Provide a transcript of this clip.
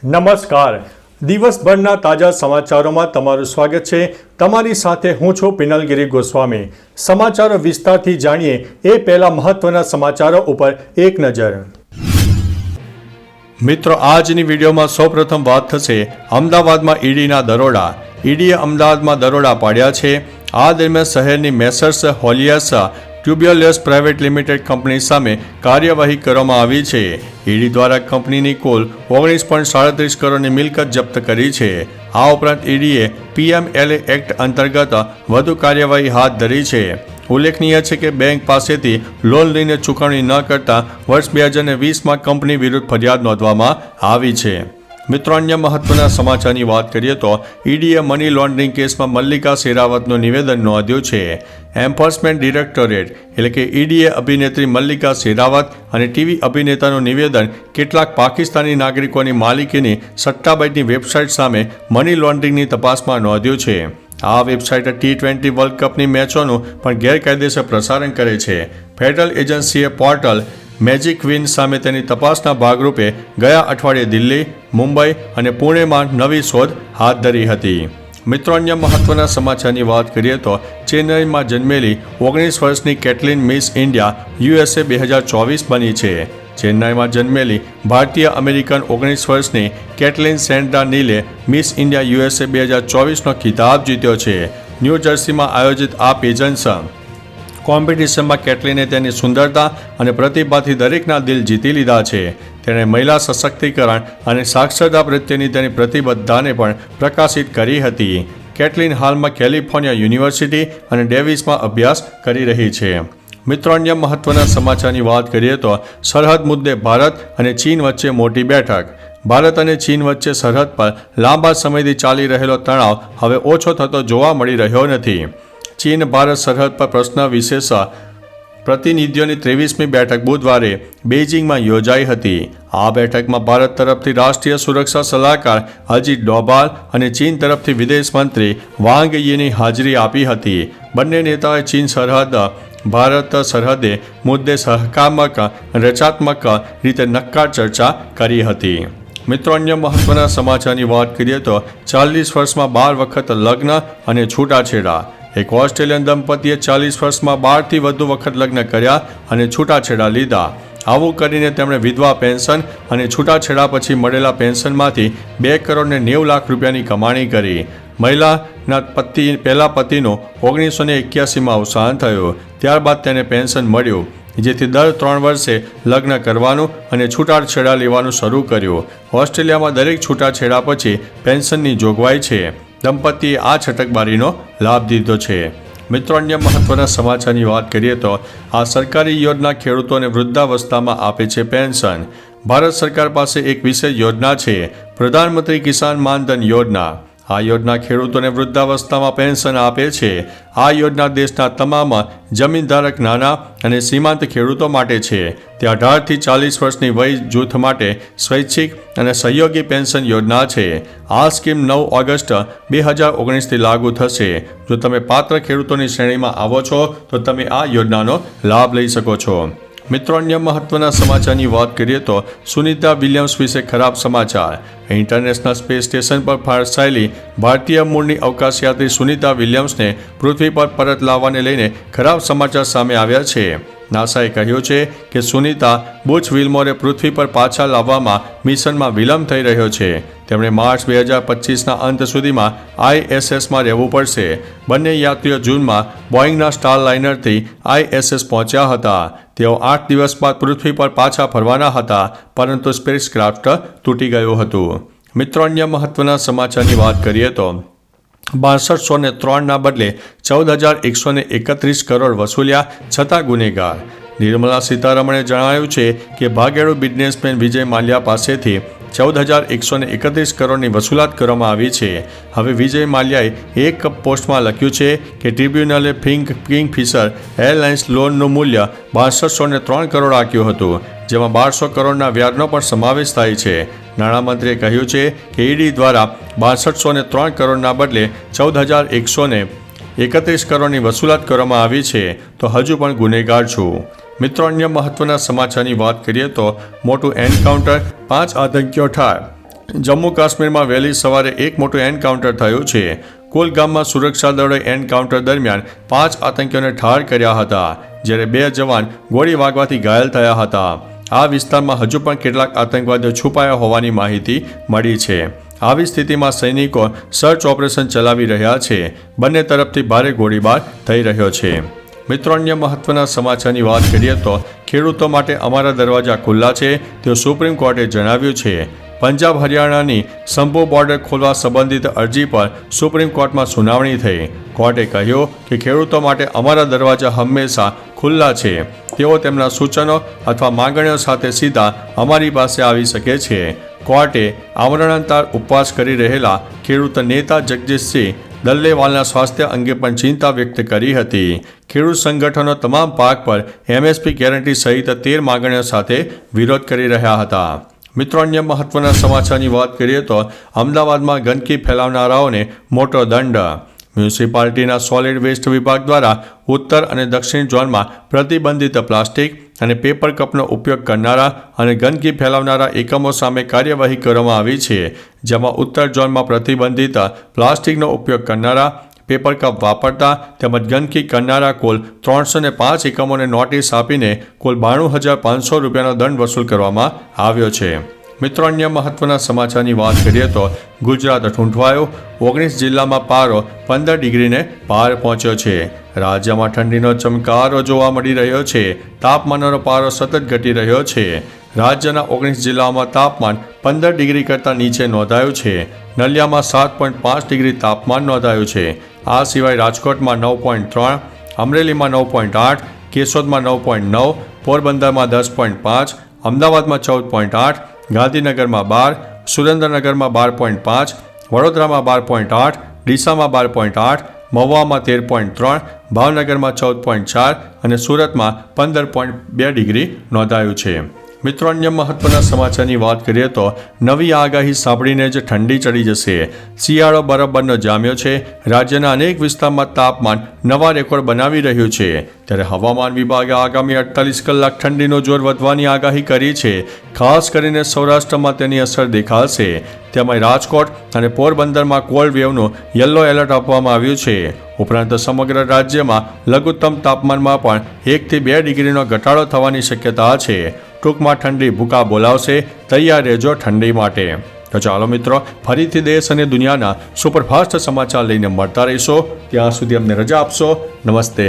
નમસ્કાર. દિવસભરના તાજા સમાચારોમાં તમારું સ્વાગત છે. તમારી સાથે હું છું પિનલગીરી ગોસ્વામી. સમાચારો વિસ્તારથી જાણીએ એ પહેલા મહત્વના સમાચારો ઉપર એક નજર. મિત્રો, આજની વિડીયોમાં સૌપ્રથમ વાત થશે અમદાવાદમાં ઈડીના દરોડા. ઈડીએ અમદાવાદમાં દરોડા પાડ્યા છે. આ દરમિયાન શહેરની મેસર્સ હોલિયર્સ ટ્યુબ્યુલર્સ પ્રાઇવેટ લિમિટેડ કંપની સામે કાર્યવાહી કરવામાં આવી છે. ઈડી દ્વારા કંપનીની કુલ 19.37 કરોડની મિલકત જપ્ત કરી છે. આ ઉપરાંત ઈડીએ PMLA એક્ટ અંતર્ગત વધુ કાર્યવાહી હાથ ધરી છે. ઉલ્લેખનીય છે કે બેંક પાસેથી લોન લઈને ચૂકવણી ન કરતા વર્ષ 2020માં કંપની વિરુદ્ધ ફરિયાદ નોંધવામાં આવી છે. મિત્રો, અન્ય મહત્વના સમાચારની વાત કરીએ તો ઈડીએ મની લોન્ડરિંગ કેસમાં મલ્લિકા શેરાવતનું નિવેદન નોંધ્યું છે. એન્ફોર્સમેન્ટ ડિરેક્ટોરેટ એટલે કે ઈડીએ અભિનેત્રી મલ્લિકા શેરાવત અને ટીવી અભિનેતાનું નિવેદન કેટલાક પાકિસ્તાની નાગરિકોની માલિકીની સટ્ટાબાજની વેબસાઇટ સામે મની લોન્ડરિંગની તપાસમાં નોંધ્યું છે. આ વેબસાઇટ T20 વર્લ્ડ કપની મેચોનું પણ ગેરકાયદેસર પ્રસારણ કરે છે. ફેડરલ એજન્સીએ પોર્ટલ મેજિક વિન સામે તેની તપાસના ભાગરૂપે ગયા અઠવાડિયે દિલ્હી, મુંબઈ અને પુણેમાં નવી શોધ હાથ ધરી હતી. મિત્રો, અન્ય મહત્વના સમાચારની વાત કરીએ તો ચેન્નઈમાં જન્મેલી 19 વર્ષની કેટલિન મિસ ઇન્ડિયા USA 2024 બની છે. ચેન્નઈમાં જન્મેલી ભારતીય અમેરિકન 19 વર્ષની કેટલિન સેન્ડ્રા નીલે મિસ ઇન્ડિયા USA 2024નો ખિતાબ જીત્યો છે. ન્યૂ જર્સીમાં આયોજિત આ પેજન્સ કોમ્પિટિશનમાં કેટલિને તેની સુંદરતા અને પ્રતિભાથી દરેકના દિલ જીતી લીધા છે. તેણે મહિલા સશક્તિકરણ અને સાક્ષરતા પ્રત્યેની તેની પ્રતિબદ્ધતાને પણ પ્રકાશિત કરી હતી. કેટલિન હાલમાં કેલિફોર્નિયા યુનિવર્સિટી અને ડેવિસમાં અભ્યાસ કરી રહી છે. મિત્રો, અન્ય મહત્વના સમાચારની વાત કરીએ તો સરહદ મુદ્દે ભારત અને ચીન વચ્ચે મોટી બેઠક. ભારત અને ચીન વચ્ચે સરહદ પર લાંબા સમયથી ચાલી રહેલો તણાવ હવે ઓછો થતો જોવા મળી રહ્યો નથી. ચીન ભારત સરહદ પર પ્રશ્ન વિશેષ પ્રતિનિધિઓની 23મી બેઠક બુધવારે બેઇજિંગમાં યોજાઈ હતી. આ બેઠકમાં ભારત તરફથી રાષ્ટ્રીય સુરક્ષા સલાહકાર અજીત ડોભાલ અને ચીન તરફથી વિદેશ મંત્રી વાંગ yીની હાજરી આપી હતી. બંને નેતાઓએ ચીન સરહદ ભારત સરહદે મુદ્દે સહકારત્મક રચનાત્મક રીતે નક્કર ચર્ચા કરી હતી. મિત્રો, અન્ય મહત્વના સમાચારની વાત કરીએ તો 40 વર્ષમાં 12 વખત લગ્ન અને છૂટાછેડા. એક ઓસ્ટ્રેલિયન દંપતીએ 40 વર્ષમાં 12થી વધુ વખત લગ્ન કર્યા અને છૂટાછેડા લીધા. આવું કરીને તેમણે વિધવા પેન્શન અને છૂટાછેડા પછી મળેલા પેન્શનમાંથી 2 કરોડ ને 90 લાખ રૂપિયાની કમાણી કરી. મહિલાના પહેલા પતિનું 1981માં અવસાન થયું. ત્યારબાદ તેને પેન્શન મળ્યું, જેથી દર 3 વર્ષે લગ્ન કરવાનું અને છૂટાછેડા લેવાનું શરૂ કર્યું. ઓસ્ટ્રેલિયામાં દરેક છૂટાછેડા પછી પેન્શનની જોગવાઈ છે. દંપતીએ આ છટકબારીનો લાભ લીધો છે. મિત્રો, અન્ય મહત્વના સમાચારની વાત કરીએ તો આ સરકારી યોજના ખેડૂતોને વૃદ્ધાવસ્થામાં આપે છે પેન્શન. ભારત સરકાર પાસે એક વિશેષ યોજના છે, પ્રધાનમંત્રી કિસાન માનધન યોજના. આ યોજના ખેડૂતોને વૃદ્ધાવસ્થામાં પેન્શન આપે છે. આ યોજના દેશના તમામ જમીનધારક નાના અને સીમાંત ખેડૂતો માટે છે. તે 18થી 40 વર્ષની વય જૂથ માટે સ્વૈચ્છિક અને સહયોગી પેન્શન યોજના છે. આ સ્કીમ 9 ઓગસ્ટ 2019થી લાગુ થશે. જો તમે પાત્ર ખેડૂતોની શ્રેણીમાં આવો છો તો તમે આ યોજનાનો લાભ લઈ શકો છો. મિત્રો, અન્ય મહત્વના સમાચારની વાત કરીએ તો સુનિતા વિલિયમ્સ વિશે ખરાબ સમાચાર. ઇન્ટરનેશનલ સ્પેસ સ્ટેશન પર ફસાયેલી ભારતીય મૂળની અવકાશયાત્રી સુનિતા વિલિયમ્સને પૃથ્વી પર પરત લાવવાને લઈને ખરાબ સમાચાર સામે આવ્યા છે. નાસાએ કહ્યું છે કે સુનિતા બુચ વિલ્મોરે પૃથ્વી પર પાછા લાવવામાં મિશનમાં વિલંબ થઈ રહ્યો છે. તેમણે માર્ચ 2025ના અંત સુધીમાં ISSમાં રહેવું પડશે. બંને યાત્રીઓ જૂનમાં બોઈંગના સ્ટાર લાઇનરથી ISS પહોંચ્યા હતા. તેઓ 8 દિવસ બાદ પૃથ્વી પર પાછા ફરવાના હતા, પરંતુ સ્પેસક્રાફ્ટ તૂટી ગયું હતું. મિત્રો, અન્ય મહત્વના સમાચારની વાત કરીએ તો 6203ના બદલે 14,131 કરોડ વસૂલ્યા છતાં ગુનેગાર. નિર્મલા સીતારમણે જણાવ્યું છે કે ભાગેડુ બિઝનેસમેન વિજય માલ્યા પાસેથી 14,131 કરોડની વસૂલાત કરવામાં આવી છે. હવે વિજય માલ્યાએ એક પોસ્ટમાં લખ્યું છે કે ટ્રિબ્યુનલે કિંગફિશર એરલાઇન્સ લોનનું મૂલ્ય 6203 કરોડ આંક્યું હતું, જેમાં 1200 કરોડના વ્યાજનો પણ સમાવેશ થાય છે. નાણામંત્રીએ કહ્યું છે કે ઈડી દ્વારા 6203 કરોડના બદલે 14,131 કરોડની વસૂલાત કરવામાં આવી છે, તો હજુ પણ ગુનેગાર છું. મિત્રો, અન્ય મહત્વના સમાચારની વાત કરીએ તો મોટું એન્કાઉન્ટર, 5 આતંકીઓ ઠાર. જમ્મુ કાશ્મીરમાં વહેલી સવારે એક મોટું એન્કાઉન્ટર થયું છે. કુલગામમાં સુરક્ષા દળોએ એન્કાઉન્ટર દરમિયાન 5 આતંકીઓને ઠાર કર્યા હતા, જ્યારે 2 જવાન ગોળી વાગવાથી ઘાયલ થયા હતા. આ વિસ્તારમાં હજુ પણ કેટલાક આતંકવાદીઓ છુપાયા હોવાની માહિતી મળી છે. આવી સ્થિતિમાં સૈનિકો સર્ચ ઓપરેશન ચલાવી રહ્યા છે. બંને તરફથી ભારે ગોળીબાર થઈ રહ્યો છે. મિત્રો, અન્ય મહત્વના સમાચારની વાત કરીએ તો ખેડૂતો માટે અમારા દરવાજા ખુલ્લા છે તેવું સુપ્રીમ કોર્ટે જણાવ્યું છે. પંજાબ હરિયાણાની સંભુ બોર્ડર ખોલવા સંબંધિત અરજી પર સુપ્રીમ કોર્ટમાં સુનાવણી થઈ. કોર્ટે કહ્યું કે ખેડૂતો માટે અમારા દરવાજા હંમેશા ખુલ્લા છે. તેઓ તેમના સૂચનો અથવા માંગણીઓ સાથે સીધા અમારી પાસે આવી શકે છે. કોર્ટે આમરણતાળ ઉપવાસ કરી રહેલા ખેડૂત નેતા જગદીશસિંહ દલ્લેવાલના સ્વાસ્થ્ય અંગે પણ ચિંતા વ્યક્ત કરી હતી. ખેડૂત સંગઠનો તમામ પાક પર MSP ગેરંટી સહિત 13 માંગણીઓ સાથે વિરોધ કરી રહ્યા હતા. મિત્રો, અન્ય મહત્વના સમાચારની વાત કરીએ તો અમદાવાદમાં ગંદકી ફેલાવનારાઓને મોટો દંડ. મ્યુનિસિપાલિટીના સોલિડ વેસ્ટ વિભાગ દ્વારા ઉત્તર અને દક્ષિણ ઝોનમાં પ્રતિબંધિત પ્લાસ્ટિક અને પેપર કપનો ઉપયોગ કરનારા અને ગંદકી ફેલાવનારા એકમો સામે કાર્યવાહી કરવામાં આવી છે. જેમાં ઉત્તર ઝોનમાં પ્રતિબંધિત પ્લાસ્ટિકનો ઉપયોગ કરનારા, પેપર કપ વાપરતા તેમજ ગંદકી કરનારા કુલ 305 એકમોને નોટિસ આપીને કુલ 92,500 રૂપિયાનો દંડ વસૂલ કરવામાં આવ્યો છે. મિત્રો, અન્ય મહત્વના સમાચારની વાત કરીએ તો ગુજરાત ઠૂંઠવાયું. 19 જિલ્લામાં પારો 15 ડિગ્રીને પાર પહોંચ્યો છે. રાજ્યમાં ઠંડીનો ચમકારો જોવા મળી રહ્યો છે. તાપમાનનો પારો સતત ઘટી રહ્યો છે. રાજ્યના 19 જિલ્લાઓમાં તાપમાન 15 ડિગ્રી કરતાં નીચે નોંધાયું છે. નલિયામાં 7.5 ડિગ્રી તાપમાન નોંધાયું છે. આ સિવાય રાજકોટમાં 9.3, અમરેલીમાં 9.8, કેશોદમાં 9.9, પોરબંદરમાં 10.5, અમદાવાદમાં 14.8, ગાંધીનગરમાં 12, સુરેન્દ્રનગરમાં 12.5, વડોદરામાં 12.8, ડીસામાં 12.8, મહુવામાં 13.3, ભાવનગરમાં 14.4 અને સુરતમાં 15.2 ડિગ્રી નોંધાયું છે. મિત્રો, અન્ય મહત્વના સમાચારની વાત કરીએ તો નવી આગાહી સાંભળીને જ ઠંડી ચડી જશે. શિયાળો બરાબરનો જામ્યો છે. રાજ્યના અનેક વિસ્તારમાં તાપમાન નવા રેકોર્ડ બનાવી રહ્યું છે. ત્યારે હવામાન વિભાગે આગામી 48 કલાક ઠંડીનું જોર વધવાની આગાહી કરી છે. ખાસ કરીને સૌરાષ્ટ્રમાં તેની અસર દેખાશે. તેમાં રાજકોટ અને પોરબંદરમાં કોલ્ડ વેવનું યલો એલર્ટ આપવામાં આવ્યું છે. ઉપરાંત સમગ્ર રાજ્યમાં લઘુત્તમ તાપમાનમાં પણ 1 થી 2 ડિગ્રીનો ઘટાડો થવાની શક્યતા છે. ટૂંકમાં ઠંડી ભૂકા બોલાવશે. તૈયાર રહેજો ઠંડી માટે. તો ચાલો મિત્રો, ફરીથી દેશ અને દુનિયાના સુપરફાસ્ટ સમાચાર લઈને મળતા રહીશો. ત્યાં સુધી અમને રજા આપશો. નમસ્તે.